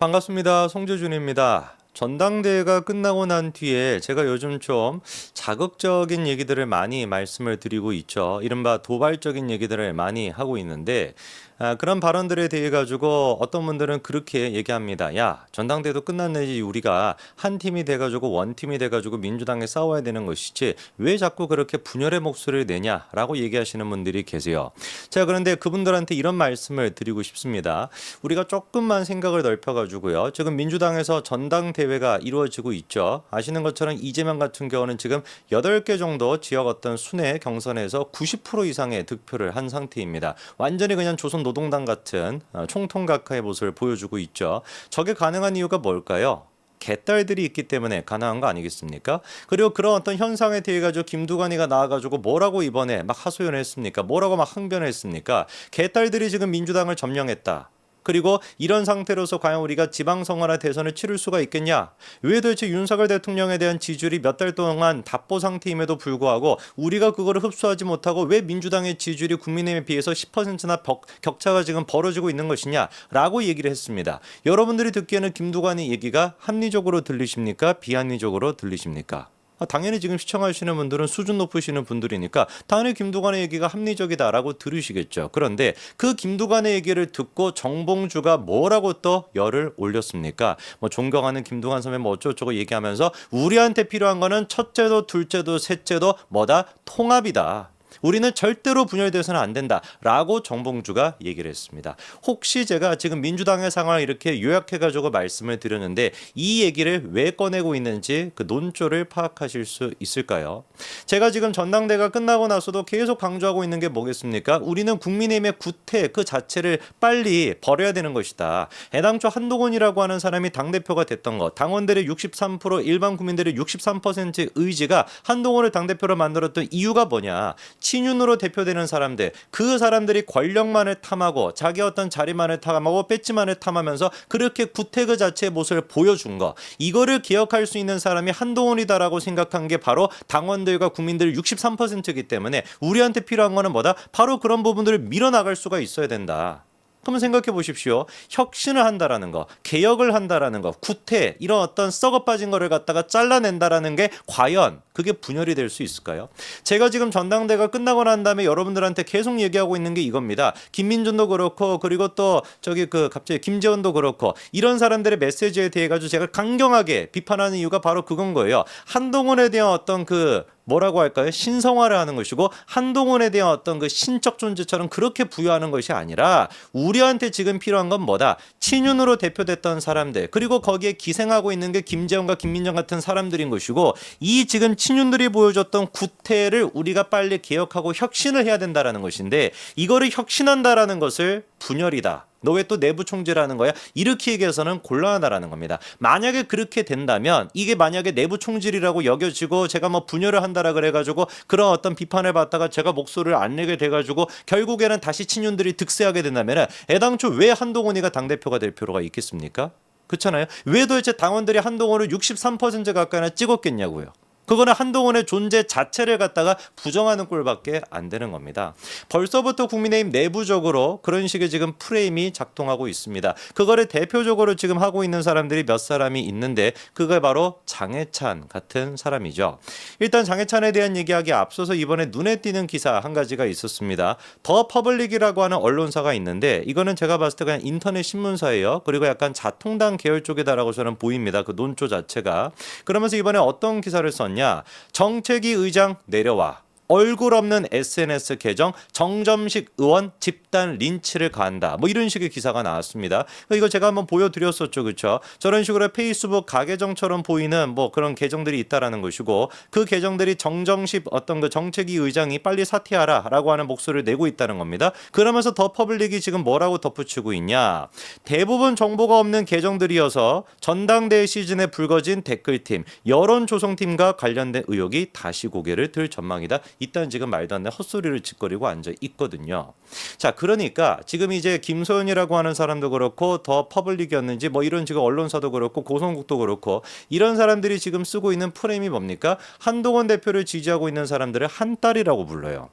반갑습니다. 송재준입니다. 전당대회가 끝나고 난 뒤에 제가 요즘 좀 자극적인 얘기들을 많이 말씀을 드리고 있죠. 이른바 도발적인 얘기들을 많이 하고 있는데 그런 발언들에 대해 가지고 어떤 분들은 그렇게 얘기합니다. 야, 전당대회도 끝났는지 우리가 한 팀이 돼가지고 원팀이 돼가지고 민주당에 싸워야 되는 것이지 왜 자꾸 그렇게 분열의 목소리를 내냐라고 얘기하시는 분들이 계세요. 자, 그런데 그분들한테 이런 말씀을 드리고 싶습니다. 우리가 조금만 생각을 넓혀가지고요. 지금 민주당에서 전당대회가 이루어지고 있죠. 아시는 것처럼 이재명 같은 경우는 지금 8개 정도 지역 어떤 순회 경선에서 90% 이상의 득표를 한 상태입니다. 완전히 그냥 조선 노동당 같은 총통각하의 모습을 보여주고 있죠. 저게 가능한 이유가 뭘까요? 개딸들이 있기 때문에 가능한 거 아니겠습니까? 그리고 그런 어떤 현상에 대해 가지고 김두관이가 나와가지고 뭐라고 이번에 막 하소연을 했습니까? 뭐라고 막 항변을 했습니까? 개딸들이 지금 민주당을 점령했다. 그리고 이런 상태로서 과연 우리가 지방선거나 대선을 치를 수가 있겠냐? 왜 도대체 윤석열 대통령에 대한 지지율이 몇 달 동안 답보 상태임에도 불구하고 우리가 그거를 흡수하지 못하고 왜 민주당의 지지율이 국민의힘에 비해서 10%나 격차가 지금 벌어지고 있는 것이냐라고 얘기를 했습니다. 여러분들이 듣기에는 김두관의 얘기가 합리적으로 들리십니까? 비합리적으로 들리십니까? 당연히 지금 시청하시는 분들은 수준 높으시는 분들이니까 당연히 김두관의 얘기가 합리적이다라고 들으시겠죠. 그런데 그 김두관의 얘기를 듣고 정봉주가 뭐라고 또 열을 올렸습니까? 뭐 존경하는 김두관 선배 뭐 어쩌고저쩌고 얘기하면서 우리한테 필요한 거는 첫째도 둘째도 셋째도 뭐다? 통합이다. 우리는 절대로 분열돼서는 안 된다라고 정봉주가 얘기를 했습니다. 혹시 제가 지금 민주당의 상황을 이렇게 요약해가지고 말씀을 드렸는데 이 얘기를 왜 꺼내고 있는지 그 논조를 파악하실 수 있을까요? 제가 지금 전당대회가 끝나고 나서도 계속 강조하고 있는 게 뭐겠습니까? 우리는 국민의힘의 구태 그 자체를 빨리 버려야 되는 것이다. 애당초 한동훈이라고 하는 사람이 당대표가 됐던 것, 당원들의 63%, 일반 국민들의 63% 의지가 한동훈을 당대표로 만들었던 이유가 뭐냐? 친윤으로 대표되는 사람들, 그 사람들이 권력만을 탐하고 자기 어떤 자리만을 탐하고 배지만을 탐하면서 그렇게 구태그 자체의 모습을 보여준 거, 이거를 기억할 수 있는 사람이 한동훈이다라고 생각한 게 바로 당원들과 국민들 63%이기 때문에 우리한테 필요한 거는 뭐다? 바로 그런 부분들을 밀어나갈 수가 있어야 된다. 그러면 생각해 보십시오. 혁신을 한다라는 거, 개혁을 한다라는 거, 구태 이런 어떤 썩어 빠진 거를 갖다가 잘라낸다라는 게 과연 그게 분열이 될 수 있을까요? 제가 지금 전당대회가 끝나고 난 다음에 여러분들한테 계속 얘기하고 있는 게 이겁니다. 김민준도 그렇고 그리고 또 갑자기 김재원도 그렇고 이런 사람들의 메시지에 대해 가지고 제가 강경하게 비판하는 이유가 바로 그건 거예요. 한동훈에 대한 어떤 뭐라고 할까요? 신성화를 하는 것이고 한동훈에 대한 어떤 그 신적 존재처럼 그렇게 부여하는 것이 아니라 우리한테 지금 필요한 건 뭐다? 친윤으로 대표됐던 사람들 그리고 거기에 기생하고 있는 게 김재원과 김민정 같은 사람들인 것이고 이 지금 친윤들이 보여줬던 구태를 우리가 빨리 개혁하고 혁신을 해야 된다라는 것인데 이거를 혁신한다라는 것을 분열이다. 너 왜 또 내부 총질하는 거야? 이렇게 얘기해서는 곤란하다라는 겁니다. 만약에 그렇게 된다면 이게 만약에 내부 총질이라고 여겨지고 제가 뭐 분열을 한다라 그래가지고 그런 어떤 비판을 받다가 제가 목소리를 안 내게 돼가지고 결국에는 다시 친윤들이 득세하게 된다면 애당초 왜 한동훈이가 당대표가 될 필요가 있겠습니까? 그렇잖아요. 왜 도대체 당원들이 한동훈을 63% 가까이나 찍었겠냐고요. 그거는 한동훈의 존재 자체를 갖다가 부정하는 꼴밖에 안 되는 겁니다. 벌써부터 국민의힘 내부적으로 그런 식의 지금 프레임이 작동하고 있습니다. 그거를 대표적으로 지금 하고 있는 사람들이 몇 사람이 있는데 그게 바로 장해찬 같은 사람이죠. 일단 장해찬에 대한 얘기하기 앞서서 이번에 눈에 띄는 기사 한 가지가 있었습니다. 더 퍼블릭이라고 하는 언론사가 있는데 이거는 제가 봤을 때 그냥 인터넷 신문사예요. 그리고 약간 자통당 계열 쪽이다라고 저는 보입니다. 그 논조 자체가. 그러면서 이번에 어떤 기사를 썼냐? 정책위 의장 내려와. 얼굴 없는 SNS 계정 정점식 의원 집단 린치를 가한다. 뭐 이런 식의 기사가 나왔습니다. 이거 제가 한번 보여드렸었죠, 그렇죠? 저런 식으로 페이스북 가계정처럼 보이는 뭐 그런 계정들이 있다라는 것이고 그 계정들이 정점식 어떤 그 정책위 의장이 빨리 사퇴하라라고 하는 목소리를 내고 있다는 겁니다. 그러면서 더 퍼블릭이 지금 뭐라고 덧붙이고 있냐? 대부분 정보가 없는 계정들이어서 전당대회 시즌에 불거진 댓글팀, 여론 조성팀과 관련된 의혹이 다시 고개를 들 전망이다. 이딴 지금 말도 안 되는 헛소리를 짓거리고 앉아 있거든요. 자, 그러니까 지금 이제 김소연이라고 하는 사람도 그렇고 더 퍼블릭이었는지 뭐 이런 지금 언론사도 그렇고 고성국도 그렇고 이런 사람들이 지금 쓰고 있는 프레임이 뭡니까? 한동훈 대표를 지지하고 있는 사람들을 한딸이라고 불러요.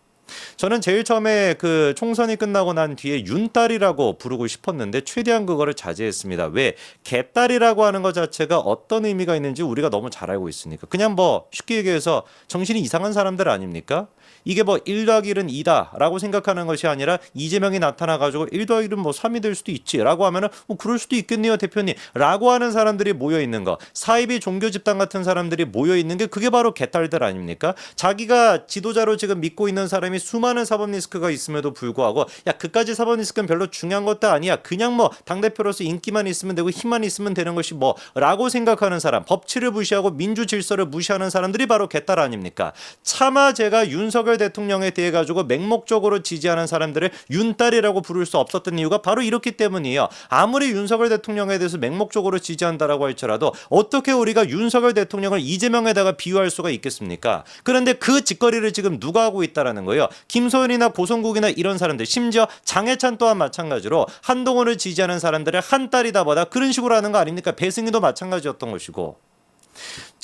저는 제일 처음에 그 총선이 끝나고 난 뒤에 윤딸이라고 부르고 싶었는데 최대한 그거를 자제했습니다. 왜? 개딸이라고 하는 것 자체가 어떤 의미가 있는지 우리가 너무 잘 알고 있으니까. 그냥 뭐 쉽게 얘기해서 정신이 이상한 사람들 아닙니까? 이게 뭐 1 더하기 1은 2다 라고 생각하는 것이 아니라 이재명이 나타나가지고 1 더하기 1은 뭐 3이 될 수도 있지 라고 하면은 뭐 그럴 수도 있겠네요 대표님 라고 하는 사람들이 모여있는 거, 사이비 종교 집단 같은 사람들이 모여있는 게 그게 바로 개딸들 아닙니까? 자기가 지도자로 지금 믿고 있는 사람이 수많은 사법 리스크가 있음에도 불구하고 야 그까지 사법 리스크는 별로 중요한 것도 아니야, 그냥 뭐 당대표로서 인기만 있으면 되고 힘만 있으면 되는 것이 뭐 라고 생각하는 사람, 법치를 무시하고 민주 질서를 무시하는 사람들이 바로 개딸 아닙니까? 차마 제가 윤석열 대통령에 대해 가지고 맹목적으로 지지하는 사람들을 윤딸이라고 부를 수 없었던 이유가 바로 이렇기 때문이에요. 아무리 윤석열 대통령에 대해서 맹목적으로 지지한다라고 할지라도 어떻게 우리가 윤석열 대통령을 이재명에다가 비유할 수가 있겠습니까? 그런데 그 짓거리를 지금 누가 하고 있다라는 거예요. 김소연이나 고성국이나 이런 사람들, 심지어 장해찬 또한 마찬가지로 한동훈을 지지하는 사람들을 한딸이다 보다 그런 식으로 하는 거 아닙니까? 배승희도 마찬가지였던 것이고.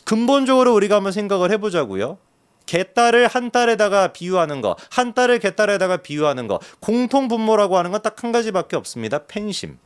근본적으로 우리가 한번 생각을 해보자고요. 개딸을 한딸에다가 비유하는 거, 한딸을 개딸에다가 비유하는 거, 공통 분모라고 하는 건 딱 한 가지밖에 없습니다. 팬심.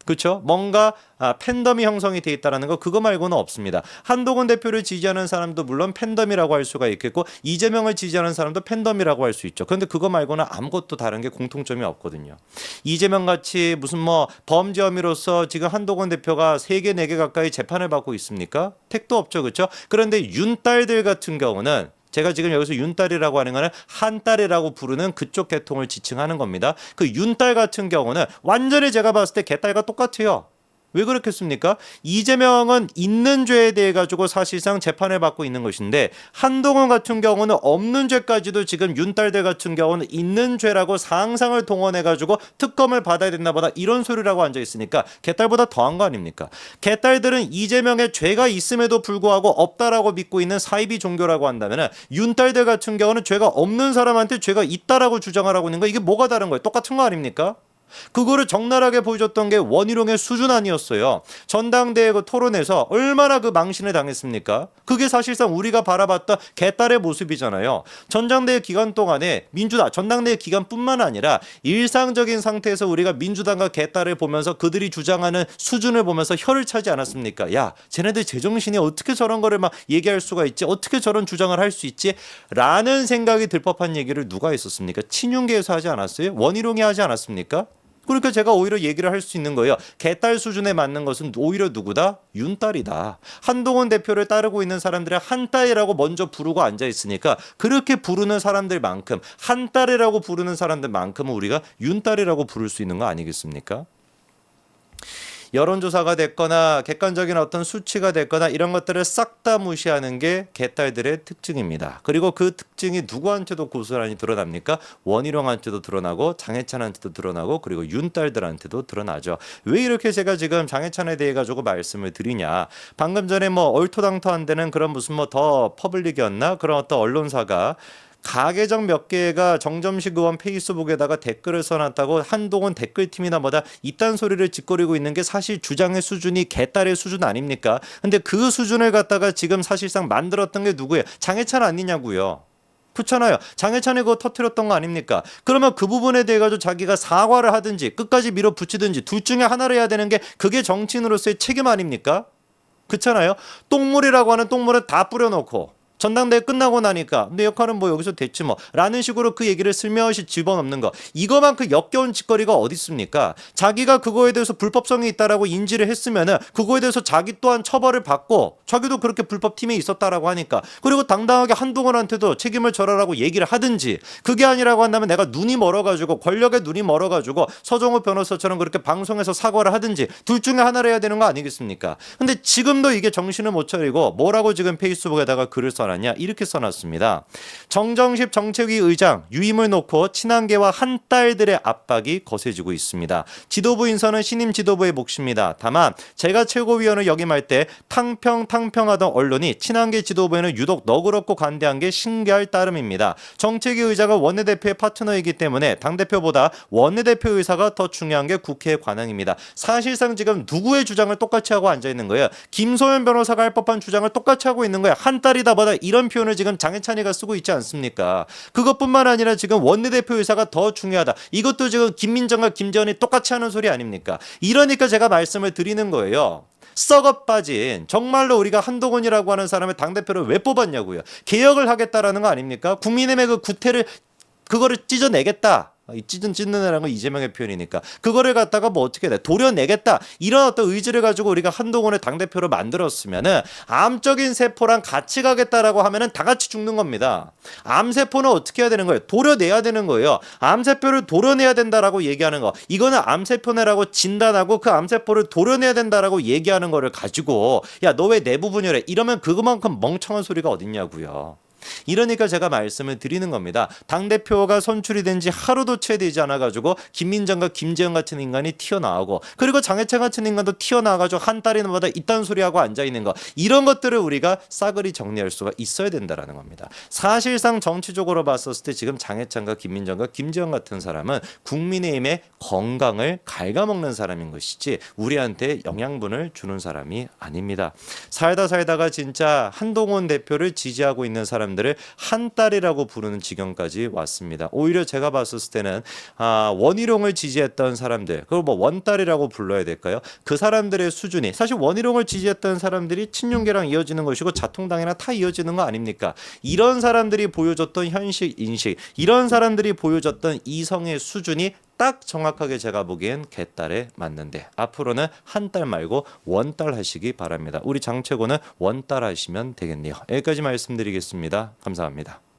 그렇죠? 뭔가 팬덤이 형성이 돼 있다는 거, 그거 말고는 없습니다. 한동훈 대표를 지지하는 사람도 물론 팬덤이라고 할 수가 있겠고 이재명을 지지하는 사람도 팬덤이라고 할 수 있죠. 그런데 그거 말고는 아무것도 다른 게 공통점이 없거든요. 이재명 같이 무슨 뭐 범죄 혐의로서 지금 한동훈 대표가 3개, 4개 가까이 재판을 받고 있습니까? 택도 없죠. 그렇죠? 그런데 윤딸들 같은 경우는 제가 지금 여기서 윤딸이라고 하는 거는 한딸이라고 부르는 그쪽 계통을 지칭하는 겁니다. 그 윤딸 같은 경우는 완전히 제가 봤을 때 개딸과 똑같아요. 왜 그렇겠습니까? 이재명은 있는 죄에 대해 가지고 사실상 재판을 받고 있는 것인데 한동훈 같은 경우는 없는 죄까지도 지금 윤딸들 같은 경우는 있는 죄라고 상상을 동원해 가지고 특검을 받아야 된다 보다 이런 소리라고 앉아 있으니까 개딸보다 더한 거 아닙니까? 개딸들은 이재명의 죄가 있음에도 불구하고 없다라고 믿고 있는 사이비 종교라고 한다면은 윤딸들 같은 경우는 죄가 없는 사람한테 죄가 있다라고 주장을 하고 있는 거, 이게 뭐가 다른 거예요? 똑같은 거 아닙니까? 그거를 적나라하게 보여줬던 게 원희룡의 수준 아니었어요. 전당대회 그 토론에서 얼마나 그 망신을 당했습니까? 그게 사실상 우리가 바라봤던 개딸의 모습이잖아요. 전당대회 기간 동안에 전당대회 기간뿐만 아니라 일상적인 상태에서 우리가 민주당과 개딸을 보면서 그들이 주장하는 수준을 보면서 혀를 차지 않았습니까? 야, 쟤네들 제정신이 어떻게 저런 거를 막 얘기할 수가 있지? 어떻게 저런 주장을 할 수 있지? 라는 생각이 들 법한 얘기를 누가 했었습니까? 친윤계에서 하지 않았어요? 원희룡이 하지 않았습니까? 그러니까 제가 오히려 얘기를 할 수 있는 거예요. 개딸 수준에 맞는 것은 오히려 누구다? 윤딸이다. 한동훈 대표를 따르고 있는 사람들의 한딸이라고 먼저 부르고 앉아 있으니까 그렇게 부르는 사람들만큼, 한딸이라고 부르는 사람들만큼은 우리가 윤딸이라고 부를 수 있는 거 아니겠습니까? 여론조사가 됐거나 객관적인 어떤 수치가 됐거나 이런 것들을 싹 다 무시하는 게 개딸들의 특징입니다. 그리고 그 특징이 누구한테도 고스란히 드러납니까? 원희룡한테도 드러나고 장해찬한테도 드러나고 그리고 윤딸들한테도 드러나죠. 왜 이렇게 제가 지금 장해찬에 대해 가지고 말씀을 드리냐? 방금 전에 뭐 얼토당토 안 되는 그런 무슨 뭐 더 퍼블릭이었나? 그런 어떤 언론사가 가계정 몇 개가 정점식 의원 페이스북에다가 댓글을 써놨다고 한동훈 댓글팀이나 뭐다 이딴 소리를 짓거리고 있는 게 사실 주장의 수준이 개딸의 수준 아닙니까? 근데 그 수준을 갖다가 지금 사실상 만들었던 게 누구예요? 장해찬 아니냐고요. 그렇잖아요. 장해찬이 그거 터뜨렸던 거 아닙니까? 그러면 그 부분에 대해 가지고 자기가 사과를 하든지 끝까지 밀어붙이든지 둘 중에 하나를 해야 되는 게 그게 정치인으로서의 책임 아닙니까? 그렇잖아요. 똥물이라고 하는 똥물은 다 뿌려놓고 전당대회 끝나고 나니까 내 역할은 뭐 여기서 됐지 뭐 라는 식으로 그 얘기를 슬며시 집어넣는 거, 이거만큼 역겨운 짓거리가 어디 있습니까? 자기가 그거에 대해서 불법성이 있다라고 인지를 했으면은 그거에 대해서 자기 또한 처벌을 받고 자기도 그렇게 불법 팀에 있었다라고 하니까 그리고 당당하게 한동훈한테도 책임을 져라라고 얘기를 하든지, 그게 아니라고 한다면 내가 눈이 멀어가지고 권력에 눈이 멀어가지고 서정호 변호사처럼 그렇게 방송에서 사과를 하든지 둘 중에 하나를 해야 되는 거 아니겠습니까? 근데 지금도 이게 정신을 못 차리고 뭐라고 지금 페이스북에다가 글을 써놨냐? 이렇게 써놨습니다. 정정식 정책위 의장 유임을 놓고 친한계와 한딸들의 압박이 거세지고 있습니다. 지도부 인선은 신임 지도부의 몫입니다. 다만 제가 최고위원을 역임할 때 탕평하던 언론이 친한계 지도부에는 유독 너그럽고 관대한 게 신기할 따름입니다. 정책위 의장은 원내대표의 파트너이기 때문에 당대표보다 원내대표 의사가 더 중요한 게 국회의 관행입니다. 사실상 지금 누구의 주장을 똑같이 하고 앉아있는 거예요? 김소연 변호사가 할 법한 주장을 똑같이 하고 있는 거예요. 한딸이다 보다 이런 표현을 지금 장해찬이가 쓰고 있지 않습니까? 그것뿐만 아니라 지금 원내대표 의사가 더 중요하다. 이것도 지금 김민정과 김재원이 똑같이 하는 소리 아닙니까? 이러니까 제가 말씀을 드리는 거예요. 썩어 빠진 정말로 우리가 한동훈이라고 하는 사람의 당대표를 왜 뽑았냐고요. 개혁을 하겠다라는 거 아닙니까? 국민의힘의 그 구태를 그거를 찢어내겠다. 이 찢는다는 건 이재명의 표현이니까 그거를 갖다가 뭐 어떻게 돼 도려내겠다 이런 어떤 의지를 가지고 우리가 한동훈의 당대표를 만들었으면은 암적인 세포랑 같이 가겠다라고 하면은 다 같이 죽는 겁니다. 암세포는 어떻게 해야 되는 거예요? 도려내야 되는 거예요. 암세포를 도려내야 된다라고 얘기하는 거 이거는 암세포네라고 진단하고 그 암세포를 도려내야 된다라고 얘기하는 거를 가지고 야 너 왜 내부 분열해 이러면 그만큼 멍청한 소리가 어딨냐고요. 이러니까 제가 말씀을 드리는 겁니다. 당대표가 선출이 된 지 하루도 채 되지 않아가지고 김민정과 김재현 같은 인간이 튀어나오고 그리고 장해찬 같은 인간도 튀어나와가지고 한 달이나마다 이딴 소리하고 앉아있는 거 이런 것들을 우리가 싸그리 정리할 수가 있어야 된다는 겁니다. 사실상 정치적으로 봤었을 때 지금 장해찬과 김민정과 김재현 같은 사람은 국민의힘의 건강을 갉아먹는 사람인 것이지 우리한테 영양분을 주는 사람이 아닙니다. 살다가 진짜 한동훈 대표를 지지하고 있는 사람들을 한 딸이라고 부르는 지경까지 왔습니다. 오히려 제가 봤을 때는 원희룡을 지지했던 사람들 그걸 뭐 원딸이라고 불러야 될까요? 그 사람들의 수준이 사실 원희룡을 지지했던 사람들이 친윤계랑 이어지는 것이고 자통당이랑 다 이어지는 거 아닙니까? 이런 사람들이 보여줬던 현실 인식 이런 사람들이 보여줬던 이성의 수준이 딱 정확하게 제가 보기엔 개딸에 맞는데 앞으로는 한 딸 말고 원딸 하시기 바랍니다. 우리 장 최고는 원딸 하시면 되겠네요. 여기까지 말씀드리겠습니다. 감사합니다.